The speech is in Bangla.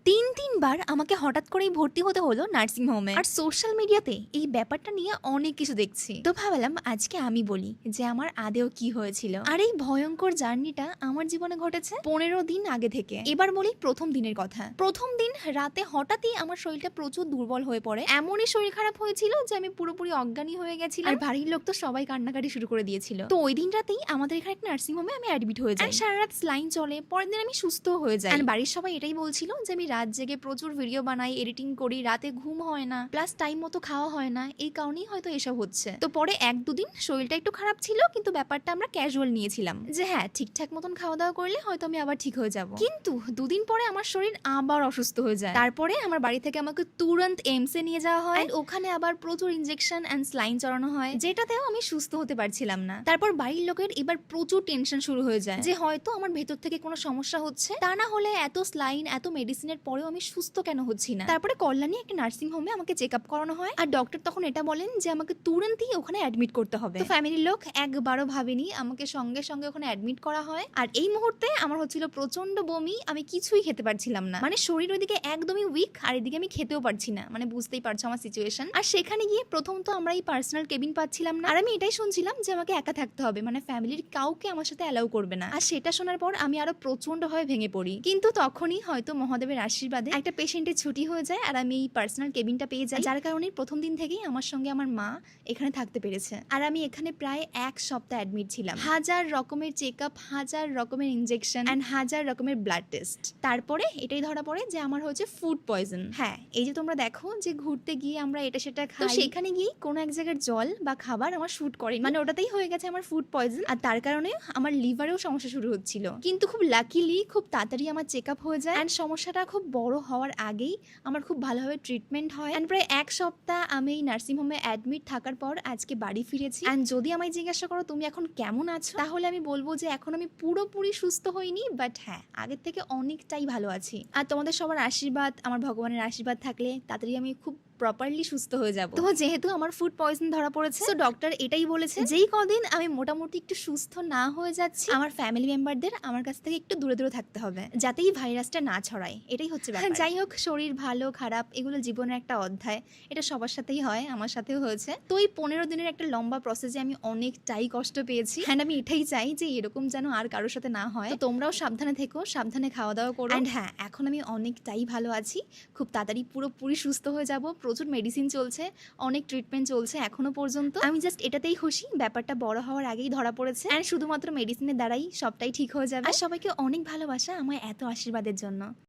তিনবার আমাকে হঠাৎ করেই ভর্তি হতে হলো নার্সিং হোমে। আর সোশ্যাল মিডিয়াতে এই ব্যাপারটা নিয়ে অনেক কিছু দেখছি, তো ভাবলাম আজকে আমি বলি যে আমার আদেও কি হয়েছিল। আর এই ভয়ঙ্কর জার্নিটা আমার জীবনে ঘটেছে 15 দিন আগে থেকে। এবার বলি প্রথম দিনের কথা। প্রথম দিন রাতে হঠাৎই আমার শরীরটা প্রচুর দুর্বল হয়ে পড়ে। এমনই শরীর খারাপ হয়েছিল যে আমি পুরোপুরি অজ্ঞানী হয়ে গেছিলাম। আর বাড়ির লোক তো সবাই কান্নাকাটি শুরু করে দিয়েছিল। তো ওই দিন রাতেই আমাদের এখানে একটা নার্সিং হোমে আমি অ্যাডমিট হয়ে যাই। সারা রাত স্লাইন চলে, পরের দিন আমি সুস্থ হয়ে যাই। আর বাড়ির সবাই এটাই বলছিল যে আমি রাত জেগে প্রচুর ভিডিও বানাই, এডিটিং করি, রাতে ঘুম হয় না, প্লাস টাইম মতো খাওয়া হয় না, এই কারণেই হয়তো এসব হচ্ছে। তো পরে 1-2 দিন শরীরটা একটু খারাপ ছিল, কিন্তু ব্যাপারটা আমরা ক্যাজুয়াল নিয়েছিলাম যে হ্যাঁ ঠিকঠাক মতন খাওয়া দাওয়া করলে হয়তো আমি আবার ঠিক হয়ে যাব। কিন্তু 2 দিন পরে আমার শরীর আবার অসুস্থ হয়ে যায়। তারপরে আমার বাড়ি থেকে আমাকে তুরন্ত এইমস এ নিয়ে যাওয়া হয়। ওখানে আবার প্রচুর ইনজেকশন এন্ড স্লাইন চড়ানো হয়, যেটাতেও আমি সুস্থ হতে পারছিলাম না। তারপর বাড়ির লোকের এবার প্রচুর টেনশন শুরু হয়ে যায় যে হয়তো আমার ভেতর থেকে কোনো সমস্যা হচ্ছে, তা না হলে এত স্লাইন এত মেডিসিনের পরেও আমি সুস্থ কেন হচ্ছি না। তারপরে কল্যাণী একটা নার্সিং হোমে আমাকে চেক আপ করানো হয়, আর ডক্টর তখন এটা বলেন যে আমাকে তুরন্তই ওখানে অ্যাডমিট করতে হবে। তো ফ্যামিলির লোক একবারও ভাবেনি, আমাকে সঙ্গে সঙ্গে ওখানে অ্যাডমিট করা হয়। আর এই মুহূর্তে আমার হচ্ছিল প্রচন্ড বমি, আমি কিছুই খেতে পারছিলাম না, মানে শরীর ওইদিকে একদমই উইক, আর এদিকে আমি খেতেও পারছি না, মানে বুঝতেই পারছো আমার সিচুয়েশন। আর সেখানে গিয়ে প্রথম তো আমরা এই পার্সোনাল কেবিন পাচ্ছিলাম না, আর আমি এটাই শুনছিলাম যে আমাকে একা থাকতে হবে, মানে ফ্যামিলির কাউকে আমার সাথে অ্যালাউ করবে না। আর সেটা শোনার পর আমি আরো প্রচন্ড ভাবে ভেঙে পড়ি। কিন্তু তখনই হয়তো মহাদেবের আশীর্বাদে একটা পেশেন্টের ছুটি হয়ে যায়, আর আমি এই পার্সোনাল কেবিনটা পেয়ে যাই, যার কারণে প্রথম দিন থেকেই আমার সঙ্গে আমার মা এখানে থাকতে পেরেছে। আর আমি এখানে প্রায় 1 সপ্তাহ অ্যাডমিট ছিলাম। 1000 রকমের চেক আপ, 1000 রকমের ইনজেকশন এন্ড 1000 রকমের ব্লাড টেস্ট। তারপরে এটাই ধরা পড়ে যে আমার হচ্ছে ফুড পয়জন। হ্যাঁ, এই যে তোমরা দেখো যে ঘুরতে গিয়ে আমরা এটা সেটা খাই, তো সেখানে গিয়ে কোনো এক জায়গার জল বা খাবার আমার শুট করে, মানে ওটাতেই হয়ে গেছে আমার ফুড পয়জন। আর তার কারণে আমার লিভারেও সমস্যা শুরু হচ্ছিল, কিন্তু খুব লাকিলি খুব তাড়াতাড়ি আমার চেক আপ হয়ে যায়। এন্ড সমস্যাটা খুব বড় হওয়ার আগেই আমার খুব ভালোভাবে ট্রিটমেন্ট হয়। এন্ড প্রায় 1 সপ্তাহ আমি এই নার্সিং হোমে অ্যাডমিট থাকার পর আজকে বাড়ি ফিরেছি। এন্ড যদি আমায় জিজ্ঞাসা করো তুমি এখন কেমন আছো, তাহলে আমি বলবো যে এখন আমি পুরোপুরি সুস্থ হইনি, বাট হ্যাঁ আগের থেকে অনেকটাই ভালো আছি। আর তোমাদের সবার আশীর্বাদ, আমার ভগবানের আশীর্বাদ থাকলে তাড়াতাড়ি আমি খুব প্রপারলি সুস্থ হয়ে যাব। তো যেহেতু আমার ফুড পয়জন ধরা পড়েছে, তো ডক্টর এটাই বলেছে যেই কদিন আমি মোটামুটি একটু সুস্থ না হয়ে যাচ্ছি, আমার ফ্যামিলি মেম্বারদের আমার কাছ থেকে একটু দূরে দূরে থাকতে হবে, যাতে এই ভাইরাসটা না ছড়ায়। এটাই হচ্ছে ব্যাপার। যাই হোক, শরীর ভালো খারাপ এগুলো জীবনের একটা অধ্যায়, এটা সবার সাথেই হয়, আমার সাথেও হয়েছে। তো এই 15 দিনের একটা লম্বা প্রসেসে আমি অনেকটাই কষ্ট পেয়েছি। হ্যাঁ, আমি এটাই চাই যে এরকম যেন আর কারোর সাথে না হয়। তো তোমরাও সাবধানে থেকো, সাবধানে খাওয়া দাওয়া করো। এন্ড হ্যাঁ, এখন আমি অনেকটাই ভালো আছি, খুব তাড়াতাড়ি পুরোপুরি সুস্থ হয়ে যাব। প্রচুর মেডিসিন চলছে, অনেক ট্রিটমেন্ট চলছে এখনো পর্যন্ত। আমি জাস্ট এটাতেই খুশি, ব্যাপারটা বড় হওয়ার আগেই ধরা পড়েছে, এন্ড শুধুমাত্র মেডিসিনের দ্বারাই সবটাই ঠিক হয়ে যাবে। আর সবাইকে অনেক ভালোবাসা আমায় এত আশীর্বাদের জন্য।